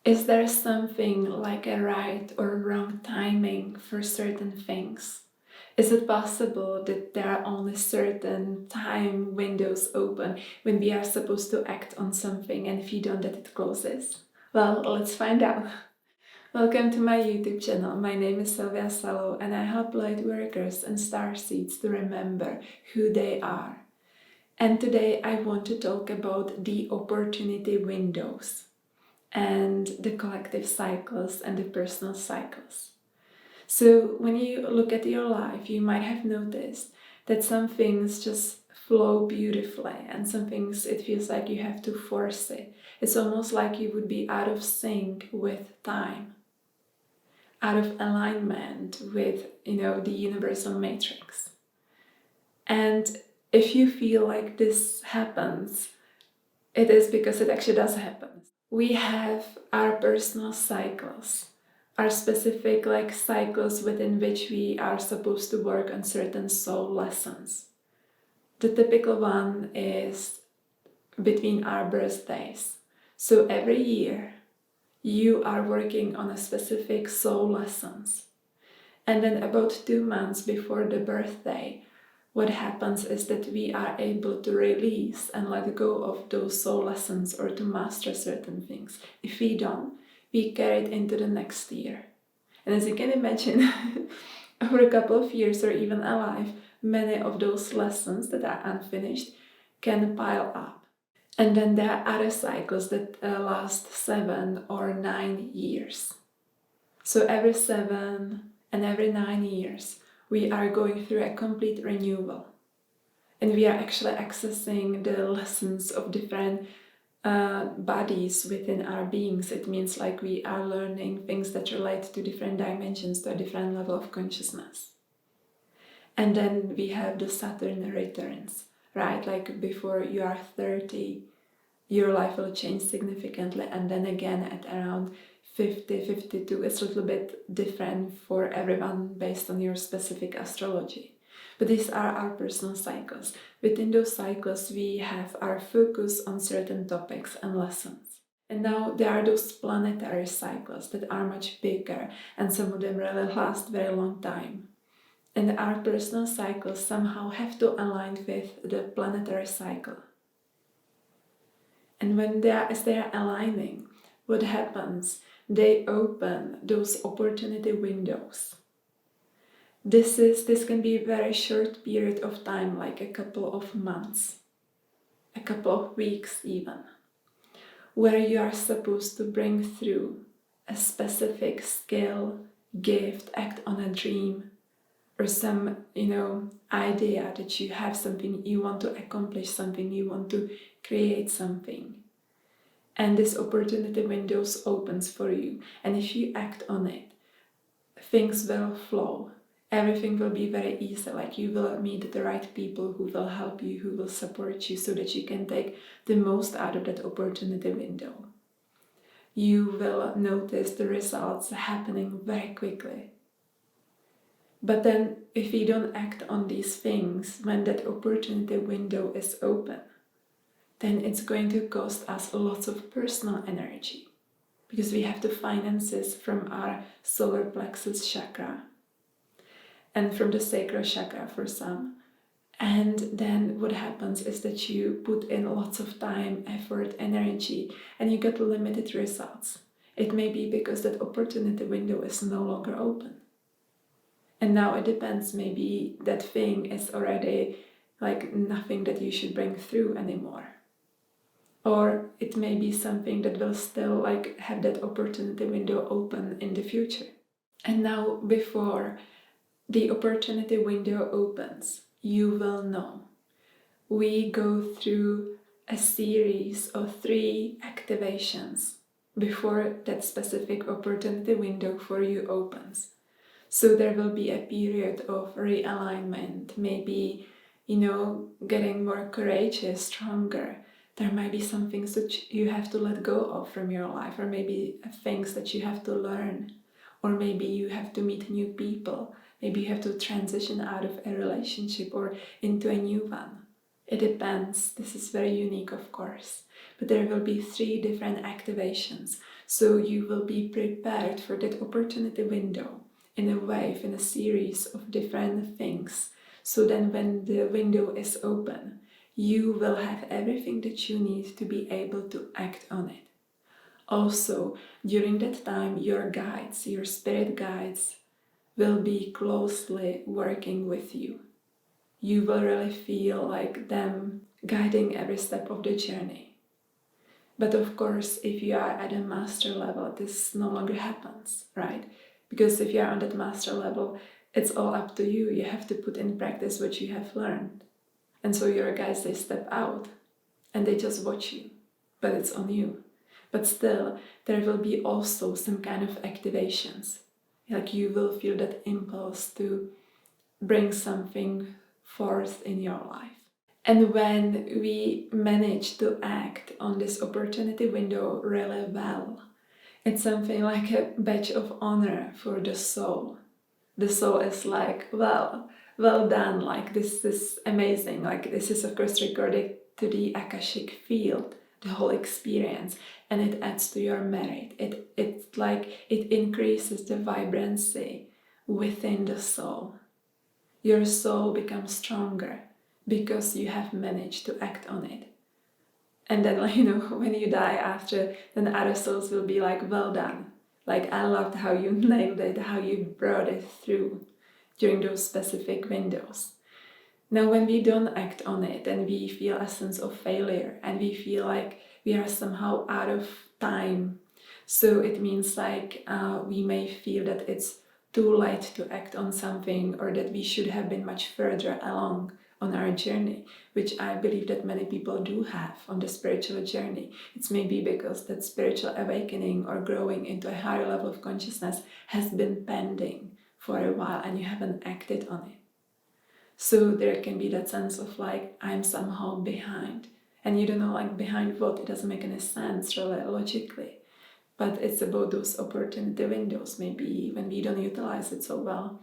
Is there something like a right or wrong timing for certain things? Is it possible that there are only certain time windows open when we are supposed to act on something, and if you don't, that it closes? Well, let's find out. Welcome to my YouTube channel. My name is Sylvia Salow, and I help light workers and starseeds to remember who they are. And today I want to talk about the opportunity windows and the collective cycles and the personal cycles. So when you look at your life, you might have noticed that some things just flow beautifully, and some things it feels like you have to force it. It's almost like you would be out of sync with time, out of alignment with, the universal matrix. And if you feel like this happens, it is because it actually does happen. We have our personal cycles, our specific cycles within which we are supposed to work on certain soul lessons. The typical one is between our birthdays. So every year you are working on a specific soul lessons. And then about 2 months before the birthday, what happens is that we are able to release and let go of those soul lessons or to master certain things. If we don't, we carry it into the next year. And as you can imagine, over a couple of years or even a life, many of those lessons that are unfinished can pile up. And then there are other cycles that last 7 or 9 years. So every 7 and every 9 years, we are going through a complete renewal. And we are actually accessing the lessons of different bodies within our beings. It means like we are learning things that relate to different dimensions, to a different level of consciousness. And then we have the Saturn returns, right? Like before you are 30, your life will change significantly. And then again at around 50, 52, it's a little bit different for everyone based on your specific astrology. But these are our personal cycles. Within those cycles, we have our focus on certain topics and lessons. And now there are those planetary cycles that are much bigger, and some of them really last very long time. And our personal cycles somehow have to align with the planetary cycle. And when as they are aligning, what happens? They open those opportunity windows. This can be a very short period of time, like a couple of months, a couple of weeks even, where you are supposed to bring through a specific skill, gift, act on a dream, or some, idea that you have something you want to accomplish, something you want to create something. And this opportunity windows opens for you. And if you act on it, things will flow. Everything will be very easy. Like you will meet the right people who will help you, who will support you so that you can take the most out of that opportunity window. You will notice the results happening very quickly. But then if we don't act on these things when that opportunity window is open, then it's going to cost us lots of personal energy because we have to finance this from our solar plexus chakra and from the sacral chakra for some. And then what happens is that you put in lots of time, effort, energy, and you get limited results. It may be because that opportunity window is no longer open. And now it depends, maybe that thing is already like nothing that you should bring through anymore. Or it may be something that will still have that opportunity window open in the future. And now before the opportunity window opens, you will know. We go through a series of 3 activations before that specific opportunity window for you opens. So there will be a period of realignment, maybe, getting more courageous, stronger. There might be some things that you have to let go of from your life, or maybe things that you have to learn, or maybe you have to meet new people. Maybe you have to transition out of a relationship or into a new one. It depends. This is very unique, of course. But there will be 3 different activations. So you will be prepared for that opportunity window in a wave, in a series of different things. So then when the window is open, you will have everything that you need to be able to act on it. Also, during that time, your guides, your spirit guides, will be closely working with you. You will really feel like them guiding every step of the journey. But of course, if you are at a master level, this no longer happens, right? Because if you are on that master level, it's all up to you. You have to put in practice what you have learned. And so your guides, they step out and they just watch you, but it's on you. But still, there will be also some kind of activations. Like you will feel that impulse to bring something forth in your life. And when we manage to act on this opportunity window really well, it's something like a badge of honor for the soul. The soul is like, well done, like this is amazing, like this is of course recorded to the Akashic field, the whole experience, and it adds to your merit. It's like it increases the vibrancy within the soul. Your soul becomes stronger because you have managed to act on it. And then, when you die after, then other souls will be like, well done. Like, I loved how you nailed it, how you brought it through during those specific windows. Now, when we don't act on it and we feel a sense of failure and we feel like we are somehow out of time, so it means like we may feel that it's too late to act on something, or that we should have been much further along on our journey, which I believe that many people do have on the spiritual journey. It's maybe because that spiritual awakening or growing into a higher level of consciousness has been pending for a while and you haven't acted on it. So there can be that sense of like, I'm somehow behind. And you don't know like behind what, it doesn't make any sense really logically. But it's about those opportunity windows. Maybe when we don't utilize it so well,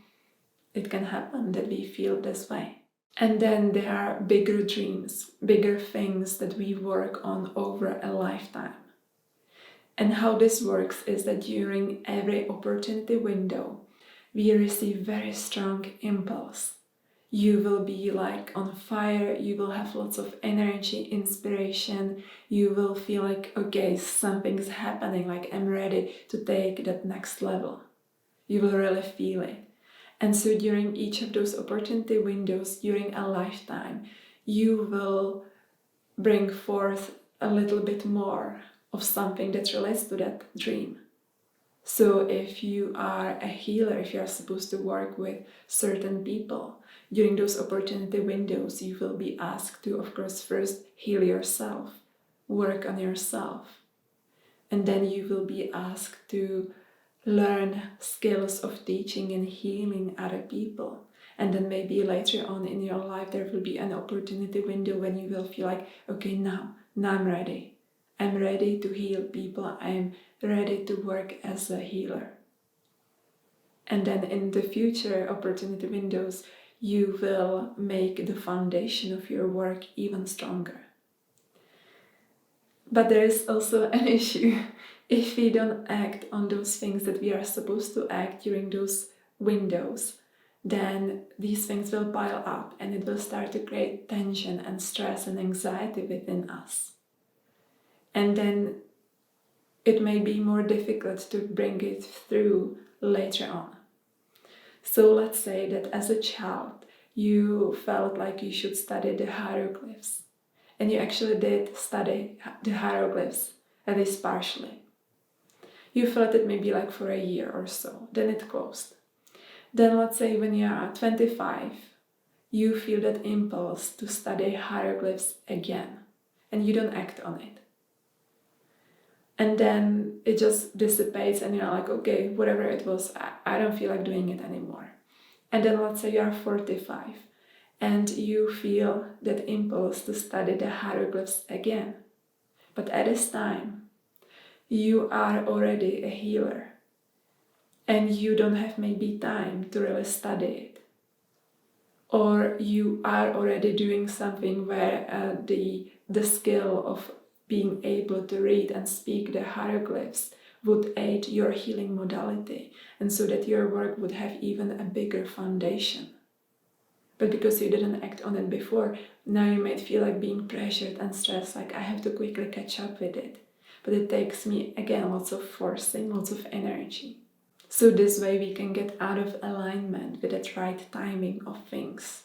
it can happen that we feel this way. And then there are bigger dreams, bigger things that we work on over a lifetime. And how this works is that during every opportunity window, we receive very strong impulse. You will be like on fire, you will have lots of energy, inspiration, you will feel like, okay, something's happening, like I'm ready to take that next level. You will really feel it. And so during each of those opportunity windows, during a lifetime, you will bring forth a little bit more of something that relates to that dream. So if you are a healer, if you are supposed to work with certain people, during those opportunity windows, you will be asked to, of course, first heal yourself, work on yourself. And then you will be asked to learn skills of teaching and healing other people. And then maybe later on in your life, there will be an opportunity window when you will feel like, okay, now I'm ready. I'm ready to heal people. I'm ready to work as a healer. And then in the future opportunity windows, you will make the foundation of your work even stronger. But there is also an issue. If we don't act on those things that we are supposed to act during those windows, then these things will pile up and it will start to create tension and stress and anxiety within us. And then it may be more difficult to bring it through later on. So let's say that as a child, you felt like you should study the hieroglyphs. And you actually did study the hieroglyphs, at least partially. You felt it maybe like for a year or so, then it closed. Then let's say when you are 25, you feel that impulse to study hieroglyphs again, and you don't act on it. And then it just dissipates and you're like, okay, whatever it was, I don't feel like doing it anymore. And then let's say you are 45 and you feel that impulse to study the hieroglyphs again. But at this time, you are already a healer and you don't have maybe time to really study it. or you are already doing something where the skill of being able to read and speak the hieroglyphs would aid your healing modality, and so that your work would have even a bigger foundation. But because you didn't act on it before, now you might feel like being pressured and stressed, like I have to quickly catch up with it. But it takes me, again, lots of forcing, lots of energy. So this way we can get out of alignment with the right timing of things.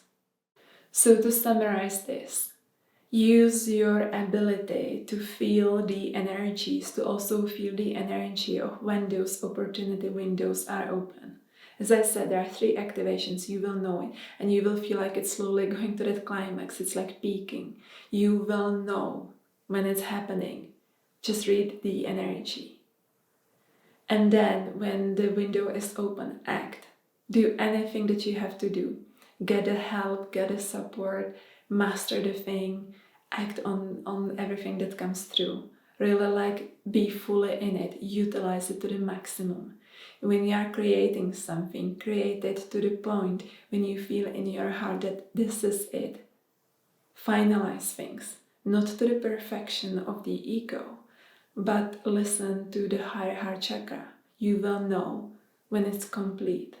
So to summarize this, use your ability to feel the energies, to also feel the energy of when those opportunity windows are open. As I said, there are 3 activations, you will know it, and you will feel like it's slowly going to that climax, it's like peaking. You will know when it's happening. Just read the energy. And then when the window is open, act. Do anything that you have to do. Get the help, get the support, master the thing, act on everything that comes through. Really like be fully in it, utilize it to the maximum. When you are creating something, create it to the point when you feel in your heart that this is it. Finalize things, not to the perfection of the ego, but listen to the higher heart chakra. You will know when it's complete.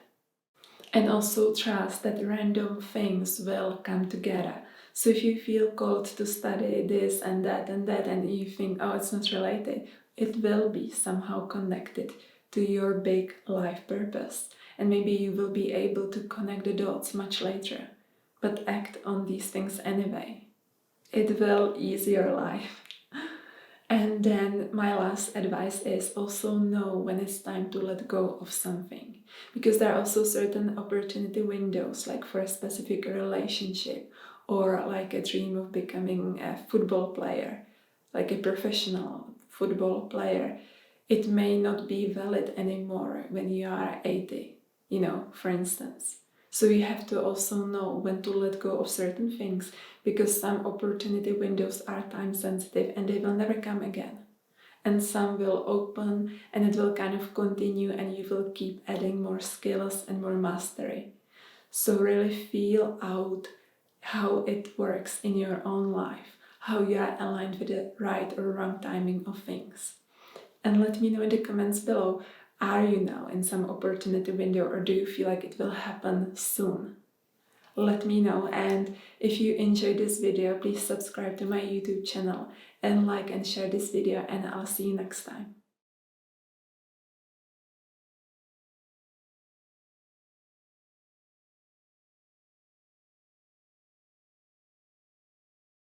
And also trust that random things will come together. So if you feel called to study this and that, and you think, oh, it's not related, it will be somehow connected to your big life purpose. And maybe you will be able to connect the dots much later. But act on these things anyway. It will ease your life. And then my last advice is also know when it's time to let go of something. Because there are also certain opportunity windows, like for a specific relationship, or like a dream of becoming a football player, like a professional football player. It may not be valid anymore when you are 80, for instance. So you have to also know when to let go of certain things, because some opportunity windows are time sensitive and they will never come again. And some will open and it will kind of continue and you will keep adding more skills and more mastery. So really feel out how it works in your own life, how you are aligned with the right or wrong timing of things. And let me know in the comments below, are you now in some opportunity window or do you feel like it will happen soon? Let me know, and if you enjoyed this video, please subscribe to my YouTube channel and like and share this video, and I'll see you next time.